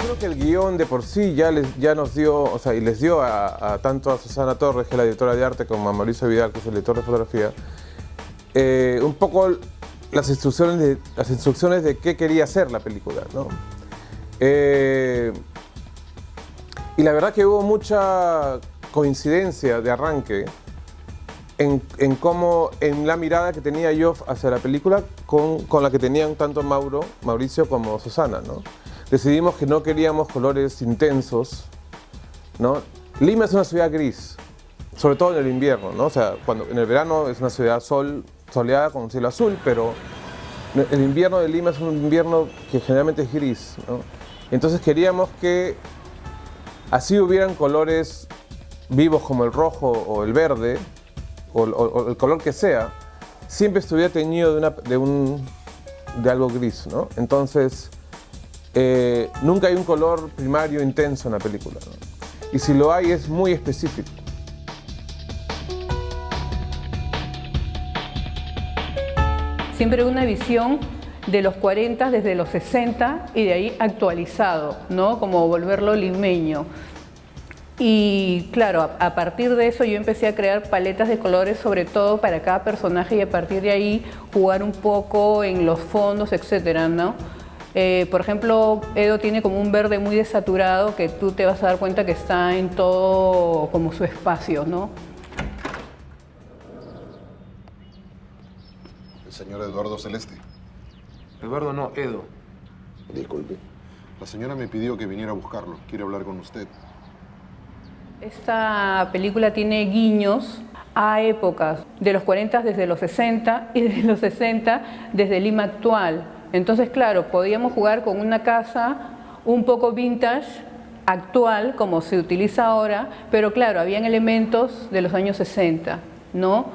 Creo que el guión de por sí ya nos dio, o sea, y les dio tanto a Susana Torres, que es la directora de arte, como a Mauricio Vidal, que es el director de fotografía, un poco las instrucciones de qué quería hacer la película, ¿no? Y la verdad que hubo mucha coincidencia de arranque en la mirada que tenía yo hacia la película con la que tenían tanto Mauricio como Susana, ¿no? Decidimos que no queríamos colores intensos, ¿no? Lima es una ciudad gris, sobre todo en el invierno, ¿no? O sea, en el verano es una ciudad soleada con cielo azul, pero el invierno de Lima es un invierno que generalmente es gris, ¿no? Entonces queríamos que así hubieran colores vivos como el rojo o el verde, o el color que sea, siempre estuviera teñido de algo gris, ¿no? Entonces, nunca hay un color primario intenso en la película, ¿no? Y si lo hay, es muy específico. Siempre una visión de los 40 desde los 60 y de ahí actualizado, ¿no? Como volverlo limeño. Y claro, a partir de eso yo empecé a crear paletas de colores, sobre todo para cada personaje, y a partir de ahí jugar un poco en los fondos, etcétera, ¿no? Por ejemplo, Edo tiene como un verde muy desaturado que tú te vas a dar cuenta que está en todo como su espacio, ¿no? El señor Eduardo Celeste. Eduardo no, Edo. Disculpe. La señora me pidió que viniera a buscarlo. Quiere hablar con usted. Esta película tiene guiños a épocas de los 40 desde los 60 y de los 60 desde Lima actual. Entonces, claro, podíamos jugar con una casa un poco vintage, actual, como se utiliza ahora, pero claro, habían elementos de los años 60, ¿no?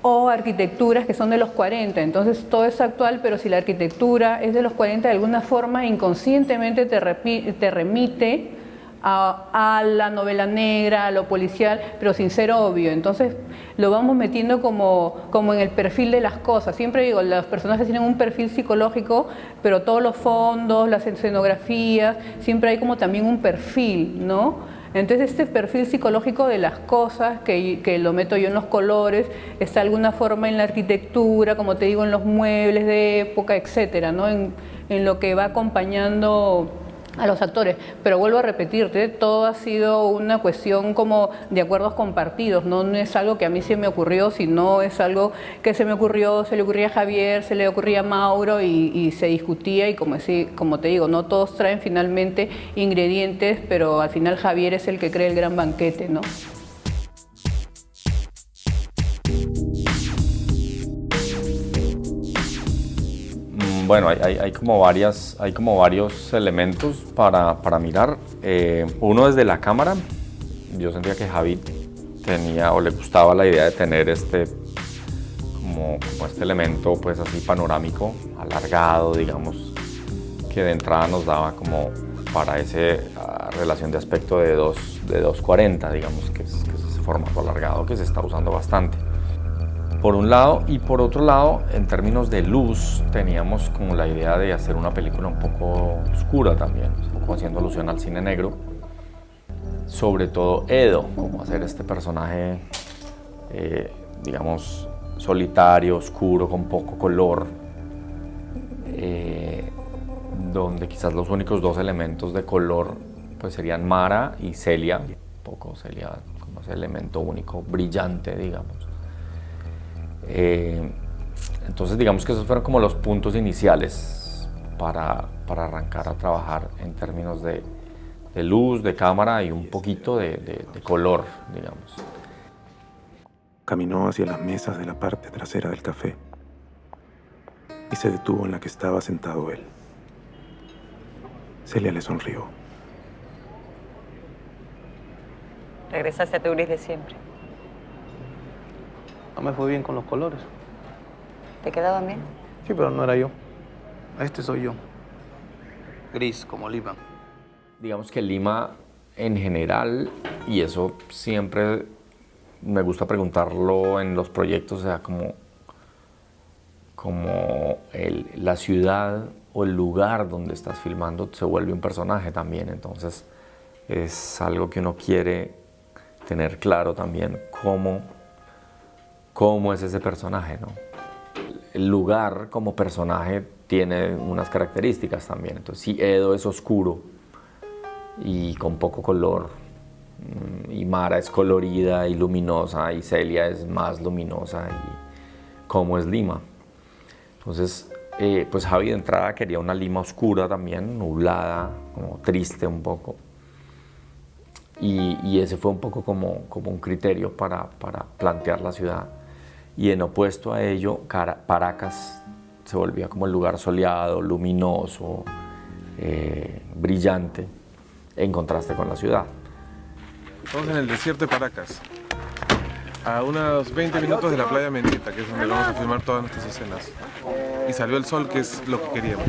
O arquitecturas que son de los 40, entonces todo es actual, pero si la arquitectura es de los 40, de alguna forma inconscientemente te remite a la novela negra, a lo policial, pero sin ser obvio. Entonces lo vamos metiendo como en el perfil de las cosas. Siempre digo, los personajes tienen un perfil psicológico, pero todos los fondos, las escenografías, siempre hay como también un perfil, ¿no? Entonces este perfil psicológico de las cosas, que lo meto yo en los colores, está de alguna forma en la arquitectura, como te digo, en los muebles de época, etcétera, ¿no? En lo que va acompañando a los actores, pero vuelvo a repetirte, todo ha sido una cuestión como de acuerdos compartidos, no es algo que a mí se me ocurrió, sino es algo que se me ocurrió, se le ocurría a Javier, se le ocurría a Mauro y se discutía, y como te digo, no todos traen finalmente ingredientes, pero al final Javier es el que crea el gran banquete, ¿no? Bueno, hay como varios elementos para mirar. Uno desde la cámara. Yo sentía que Javi tenía o le gustaba la idea de tener como este elemento pues así panorámico, alargado, digamos, que de entrada nos daba como para esa relación de aspecto de 2:40, digamos, que es ese formato alargado que se está usando bastante. Por un lado, y por otro lado, en términos de luz, teníamos como la idea de hacer una película un poco oscura también, un poco haciendo alusión al cine negro. Sobre todo Edo, como hacer este personaje, digamos, solitario, oscuro, con poco color, donde quizás los únicos dos elementos de color pues serían Mara y Celia, un poco Celia como ese elemento único, brillante, digamos. Entonces digamos que esos fueron como los puntos iniciales para arrancar a trabajar en términos de luz, de cámara y un poquito de color, digamos. Caminó hacia las mesas de la parte trasera del café y se detuvo en la que estaba sentado él. Celia le sonrió. Regresaste a tu gris de siempre. No me fue bien con los colores. ¿Te quedaban bien? Sí, pero no era yo. Este soy yo. Gris, como Lima. Digamos que Lima en general, y eso siempre me gusta preguntarlo en los proyectos, o sea, la ciudad o el lugar donde estás filmando se vuelve un personaje también. Entonces es algo que uno quiere tener claro también, cómo es ese personaje, ¿no? El lugar como personaje tiene unas características también. Entonces, si Edo es oscuro y con poco color, y Mara es colorida y luminosa, y Celia es más luminosa, y cómo es Lima. Entonces, pues Javi de entrada quería una Lima oscura también, nublada, como triste un poco. Y ese fue un poco como un criterio para plantear la ciudad. Y en opuesto a ello, Paracas se volvía como el lugar soleado, luminoso, brillante, en contraste con la ciudad. Estamos en el desierto de Paracas, a unos 20 minutos de la playa Menita, que es donde vamos a filmar todas nuestras escenas. Y salió el sol, que es lo que queríamos.